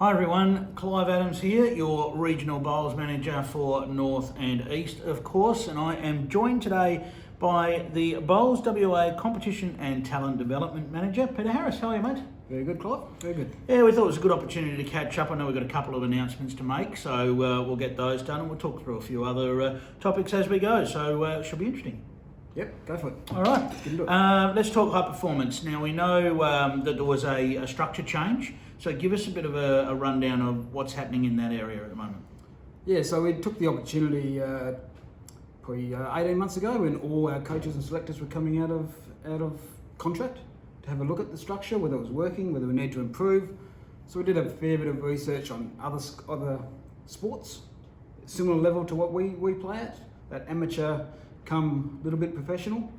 Hi everyone, Clive Adams here, your Regional Bowls Manager for North and East, of course, and I am joined today by the Bowls WA Competition and Talent Development Manager, Pieter Harris. How are you, mate? Very good, Clive. Very good. Yeah, we thought it was a good opportunity to catch up. I know we've got a couple of announcements to make, so we'll get those done and we'll talk through a few other topics as we go, so it should be interesting. Yep, go for it. All right, let's talk high performance. Now we know that there was a structure change, so give us a bit of a rundown of what's happening in that area at the moment. Yeah, so we took the opportunity probably 18 months ago when all our coaches and selectors were coming out of contract to have a look at the structure, whether it was working, whether we need to improve. So we did a fair bit of research on other sports, similar level to what we play at, that amateur come a little bit professional,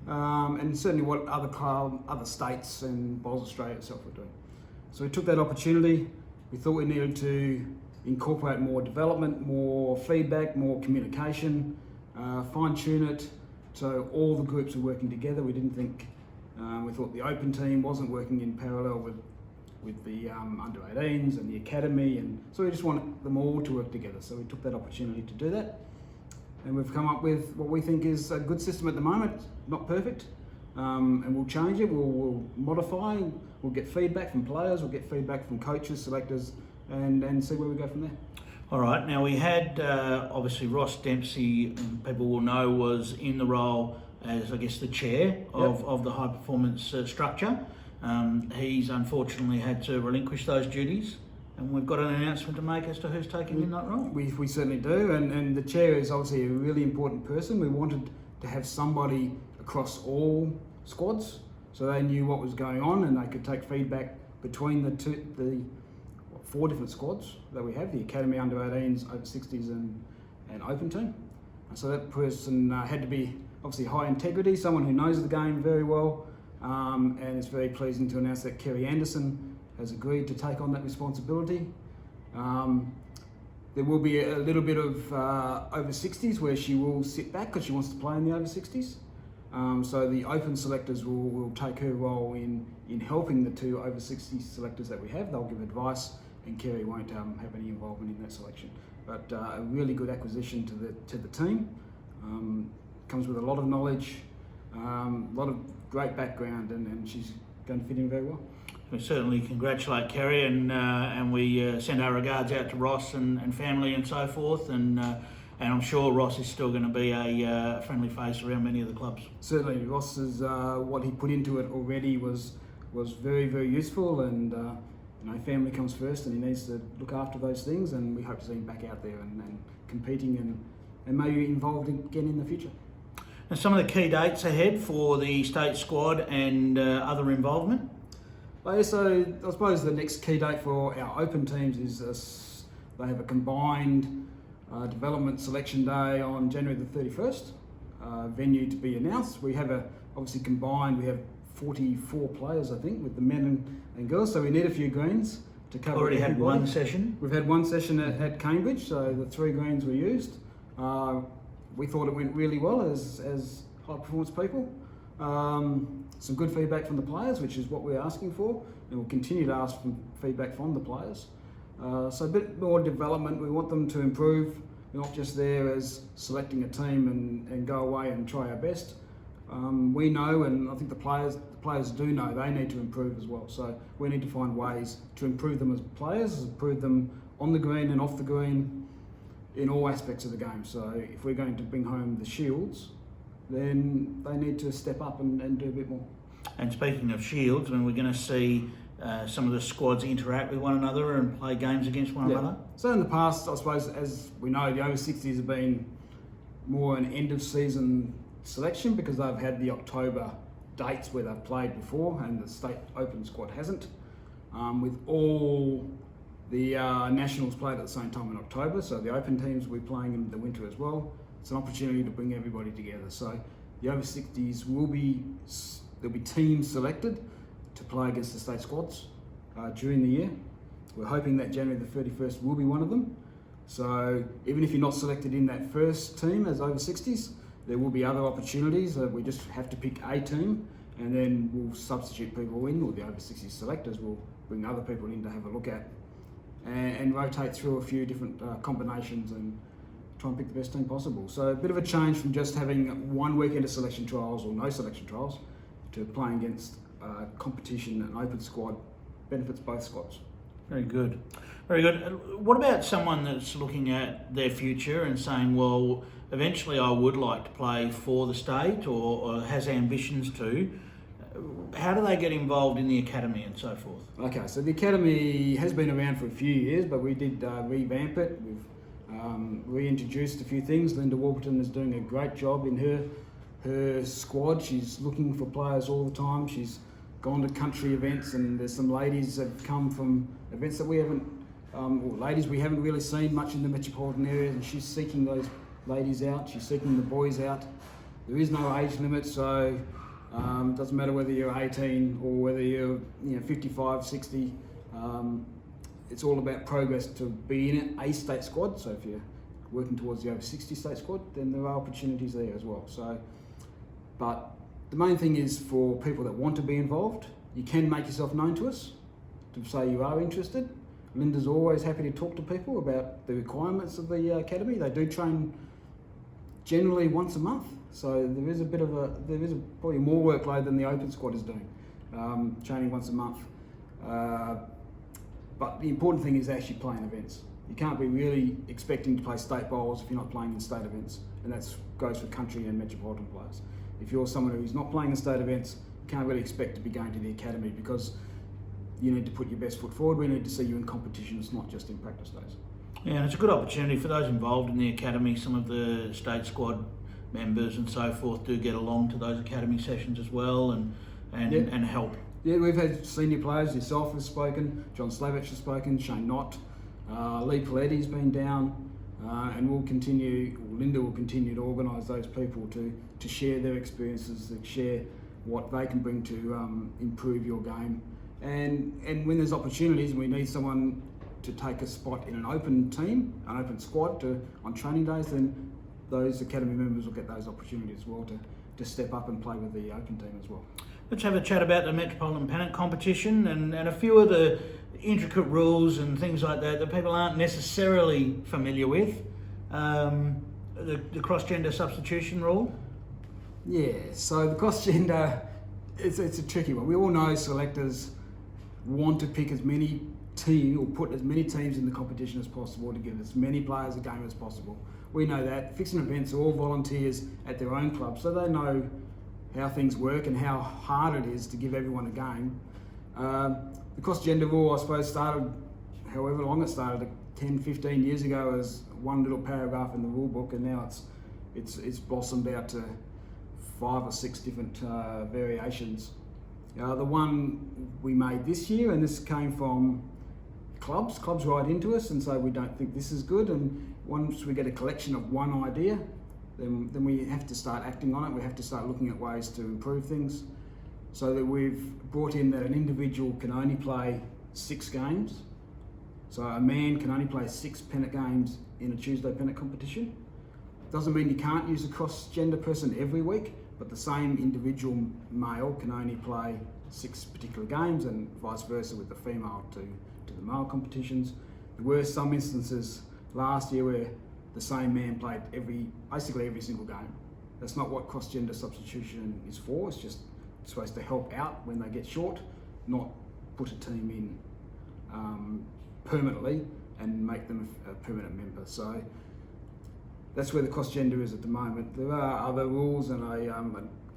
and certainly what other states and Bowls Australia itself were doing. So we took that opportunity. We thought we needed to incorporate more development, more feedback, more communication, fine-tune it so all the groups were working together. We didn't think, we thought the open team wasn't working in parallel with the under-18s and the academy, and so we just wanted them all to work together. So we took that opportunity to do that. And we've come up with what we think is a good system at the moment, not perfect, and we'll change it, we'll modify, we'll get feedback from players, we'll get feedback from coaches, selectors, and see where we go from there. All right, now we had, obviously Ross Dempsey, people will know, was in the role as, I guess, the chair of the high performance structure. He's unfortunately had to relinquish those duties. And we've got an announcement to make as to who's taking in that role. We certainly do, and the chair is obviously a really important person. We wanted to have somebody across all squads so they knew what was going on and they could take feedback between the four different squads that we have, the Academy, Under-18s, Over-60s and Open Team. And so that person had to be obviously high integrity, someone who knows the game very well, and it's very pleasing to announce that Kerry Anderson has agreed to take on that responsibility. There will be a little bit of over 60s where she will sit back because she wants to play in the over 60s. So the open selectors will take her role in helping the two over 60 selectors that we have. They'll give advice and Kerry won't have any involvement in that selection. But a really good acquisition to the team. Comes with a lot of knowledge, a lot of great background, and she's going to fit in very well. We certainly congratulate Kerry and we send our regards out to Ross and family and so forth, and I'm sure Ross is still going to be a friendly face around many of the clubs. Certainly, Ross is what he put into it already was very, very useful, and family comes first, and he needs to look after those things, and we hope to see him back out there and competing and maybe involved again in the future. Now, some of the key dates ahead for the state squad and other involvement. So I suppose the next key date for our open teams is they have a combined development selection day on January the 31st, venue to be announced. We have obviously combined, we have 44 players I think with the men and girls, so we need a few greens to cover. Already had one session? We've had one session at Cambridge, so the 3 greens were used. We thought it went really well as high performance people. Some good feedback from the players, which is what we're asking for, and we'll continue to ask for feedback from the players. So a bit more development. We want them to improve. We're not just there as selecting a team and go away and try our best. We know, and I think the players do know, they need to improve as well. So we need to find ways to improve them as players, improve them on the green and off the green in all aspects of the game. So if we're going to bring home the shields, then they need to step up and do a bit more. And speaking of shields, we're going to see some of the squads interact with one another and play games against one another. So in the past, I suppose, as we know, the over 60s have been more an end of season selection because they've had the October dates where they've played before and the state open squad hasn't. With all the nationals played at the same time in October, so the open teams will be playing in the winter as well. It's an opportunity to bring everybody together. So the over 60s there'll be teams selected to play against the state squads during the year. We're hoping that January the 31st will be one of them. So even if you're not selected in that first team as over 60s, there will be other opportunities. We just have to pick a team and then we'll substitute people in, or the over 60s selectors will bring other people in to have a look at and rotate through a few different combinations and try and pick the best team possible. So a bit of a change from just having one weekend of selection trials or no selection trials to playing against competition and open squad benefits both squads. Very good. Very good. What about someone that's looking at their future and saying, well, eventually I would like to play for the state or has ambitions to? How do they get involved in the academy and so forth? Okay, so the academy has been around for a few years, but we did revamp it. We've reintroduced a few things. Linda Warburton is doing a great job in her squad. She's looking for players all the time. She's gone to country events, and there's some ladies that have come from events that we haven't, or ladies we haven't really seen much in the metropolitan area, and she's seeking those ladies out. She's seeking the boys out. There is no age limit, so it doesn't matter whether you're 18 or whether you're 55, 60. It's all about progress to be in a state squad. So if you're working towards the over 60 state squad, then there are opportunities there as well. So, but the main thing is for people that want to be involved, you can make yourself known to us to say you are interested. Linda's always happy to talk to people about the requirements of the academy. They do train generally once a month, so there is probably more workload than the open squad is doing, training once a month. But the important thing is actually playing events. You can't be really expecting to play state bowls if you're not playing in state events, and that goes for country and metropolitan players. If you're someone who's not playing in state events, you can't really expect to be going to the academy because you need to put your best foot forward. We need to see you in competitions, not just in practice days. Yeah, and it's a good opportunity for those involved in the academy. Some of the state squad members and so forth do get along to those academy sessions as well and help. Yeah, we've had senior players. Yourself has spoken, John Slavich has spoken, Shane Knott, Lee Paletti's been down, and Linda will continue to organise those people to share their experiences, to share what they can bring to improve your game. And when there's opportunities and we need someone to take a spot in an open team, an open squad on training days, then those academy members will get those opportunities as well to step up and play with the open team as well. Let's have a chat about the Metropolitan Pennant competition and a few of the intricate rules and things like that people aren't necessarily familiar with. The cross-gender substitution rule? Yeah, so the cross-gender, it's a tricky one. We all know selectors want to pick as many teams or put as many teams in the competition as possible to give as many players a game as possible. We know that. Fixing events are all volunteers at their own club, so they know how things work and how hard it is to give everyone a game. The cross-gender rule, I suppose, started, however long it started, 10, 15 years ago as one little paragraph in the rule book, and now it's blossomed out to 5 or 6 different variations. The one we made this year, and this came from clubs write into us and say we don't think this is good, and once we get a collection of one idea, then we have to start acting on it. We have to start looking at ways to improve things, so that we've brought in that an individual can only play 6 games. So a man can only play 6 pennant games in a Tuesday pennant competition. Doesn't mean you can't use a cross-gender person every week, but the same individual male can only play 6 particular games, and vice versa with the female to the male competitions. There were some instances last year where the same man played basically every single game. That's not what cross-gender substitution is for. It's supposed to help out when they get short, not put a team in permanently and make them a permanent member. So that's where the cross-gender is at the moment. There are other rules, and I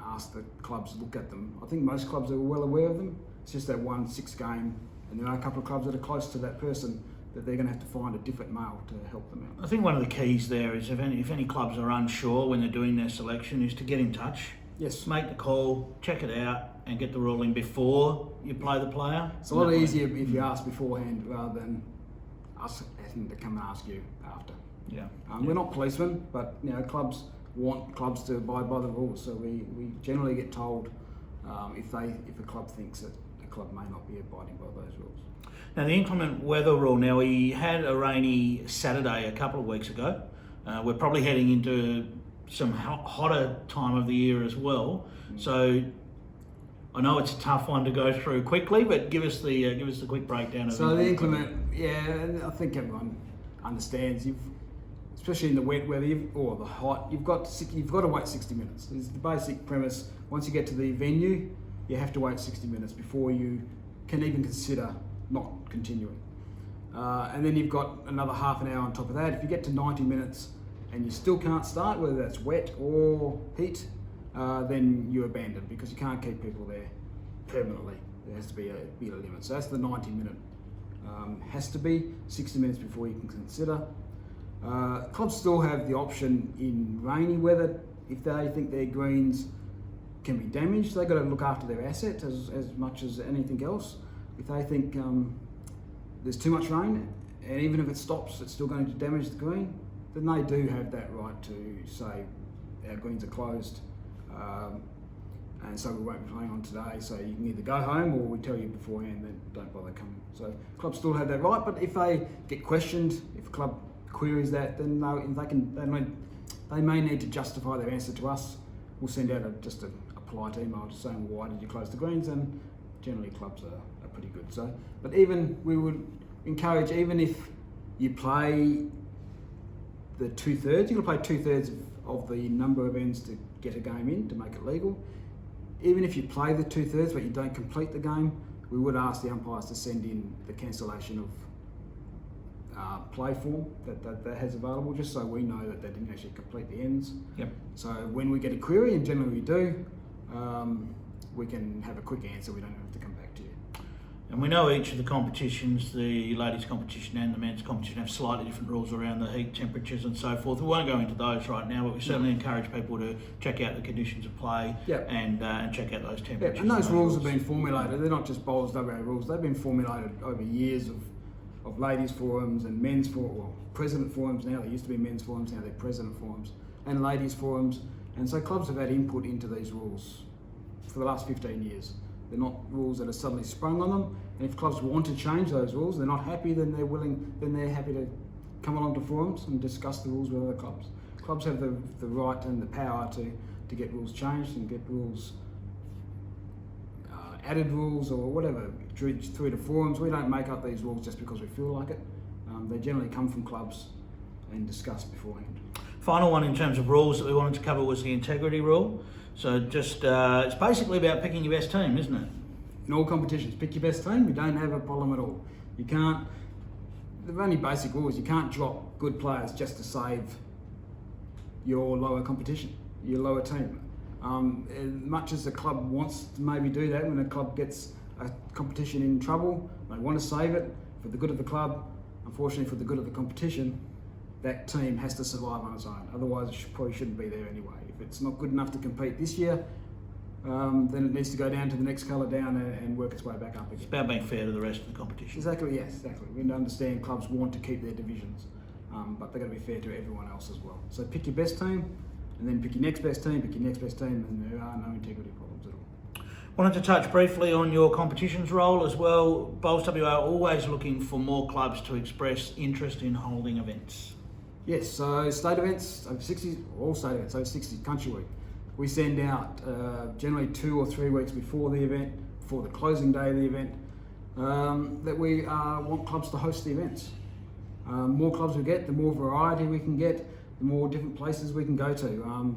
asked the clubs to look at them. I think most clubs are well aware of them. It's just that 1 6 game, and there are a couple of clubs that are close to that person that they're going to have to find a different male to help them out. I think one of the keys there is if any clubs are unsure when they're doing their selection is to get in touch. Yes. Make the call, check it out, and get the ruling before you play the player. It's a lot easier if you ask beforehand rather than us having to come and ask you after. Yeah. We're not policemen, but clubs want clubs to abide by the rules, so we generally get told if a club thinks that a club may not be abiding by those rules. Now the inclement weather rule, now we had a rainy Saturday a couple of weeks ago. We're probably heading into some hotter time of the year as well. So I know it's a tough one to go through quickly, but give us the quick breakdown of So the Inclement, I think everyone understands. Especially in the wet weather or the hot, you've got to wait 60 minutes. It's the basic premise. Once you get to the venue, you have to wait 60 minutes before you can even consider not continuing. And then you've got another half an hour on top of that. If you get to 90 minutes and you still can't start, whether that's wet or heat, then you abandon, because you can't keep people there permanently. There has to be a limit. So that's the 90-minute. Has to be 60 minutes before you can consider. Clubs still have the option in rainy weather, if they think their greens can be damaged. They've got to look after their asset as much as anything else. If they think there's too much rain, and even if it stops, it's still going to damage the green, then they do have that right to say our greens are closed, and so we won't be playing on today. So you can either go home, or we tell you beforehand that don't bother coming. So clubs still have that right, but if they get questioned, if a club queries that, then they may need to justify their answer to us. We'll send out just a polite email just saying, why did you close the greens? And generally clubs are pretty good. So, but even we would encourage, even if you play the 2/3, you've got to play 2/3 of the number of ends to get a game in to make it legal. Even if you play the 2/3 but you don't complete the game, we would ask the umpires to send in the cancellation of play form that has available, just so we know that they didn't actually complete the ends. Yep. So when we get a query, and generally we do, we can have a quick answer. We don't have to come back to you. And we know each of the competitions, the ladies' competition and the men's competition, have slightly different rules around the heat, temperatures and so forth. We won't go into those right now, but we certainly encourage people to check out the conditions of play. Yep. and check out those temperatures. Yeah, and those rules have been formulated. They're not just Bowls WA rules. They've been formulated over years of ladies' forums and men's forums, well, president forums now. They used to be men's forums, now they're president forums, and ladies' forums. And so clubs have had input into these rules for the last 15 years. They're not rules that are suddenly sprung on them. And if clubs want to change those rules, they're not happy, then they're happy to come along to forums and discuss the rules with other clubs. Clubs have the right and the power to get rules changed and get rules added rules or whatever through to forums. We don't make up these rules just because we feel like it. They generally come from clubs and discussed beforehand. Final one in terms of rules that we wanted to cover was the integrity rule. So just it's basically about picking your best team, isn't it? In all competitions, pick your best team. You don't have a problem at all. You can't. The only basic rule is you can't drop good players just to save your lower competition, your lower team. As much as the club wants to maybe do that, when a club gets a competition in trouble, they want to save it for the good of the club. Unfortunately, for the good of the competition, that team has to survive on its own. Otherwise, it probably shouldn't be there anyway. If it's not good enough to compete this year, then it needs to go down to the next colour down and work its way back up again. It's about being fair to the rest of the competition. Exactly, yes, exactly. We need to understand clubs want to keep their divisions, but they've got to be fair to everyone else as well. So pick your best team, and then pick your next best team, and there are no integrity problems at all. Wanted to touch briefly on your competitions role as well. Bowls WA are always looking for more clubs to express interest in holding events. Yes, so state events, over 60, all state events, over 60, Country Week. We send out generally 2 or 3 weeks before the event, before the closing day of the event, that we want clubs to host the events. More clubs we get, the more variety we can get, the more different places we can go to,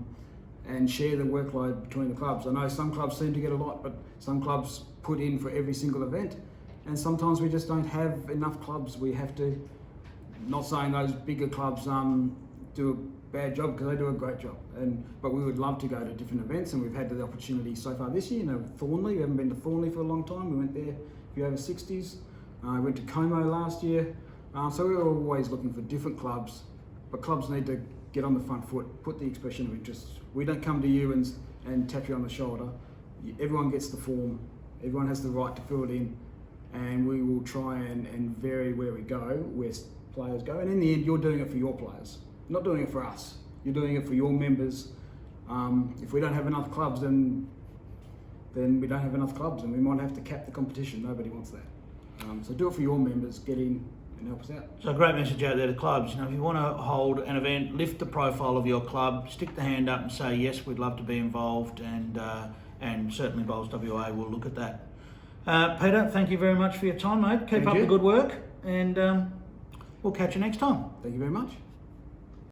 and share the workload between the clubs. I know some clubs seem to get a lot, but some clubs put in for every single event, and sometimes we just don't have enough clubs. We have to, not saying those bigger clubs do a bad job, because they do a great job, but we would love to go to different events, and we've had the opportunity so far this year. Thornley, we haven't been to Thornley for a long time. We went there for the over 60s. We went to Como last year. So we're always looking for different clubs, but clubs need to get on the front foot, put the expression of interest. We don't come to you and tap you on the shoulder. Everyone gets the form, everyone has the right to fill it in, and we will try and vary where we go, where players go. And in the end, you're doing it for your players. You're not doing it for us. You're doing it for your members. If we don't have enough clubs, then we don't have enough clubs, and we might have to cap the competition. Nobody wants that. So do it for your members, get in and help us out. So a great message out there to clubs. If you want to hold an event, lift the profile of your club, stick the hand up and say, yes, we'd love to be involved, and and certainly Bowls WA will look at that. Peter, thank you very much for your time, mate. Keep Thank up you. the good work, and we'll catch you next time. Thank you very much.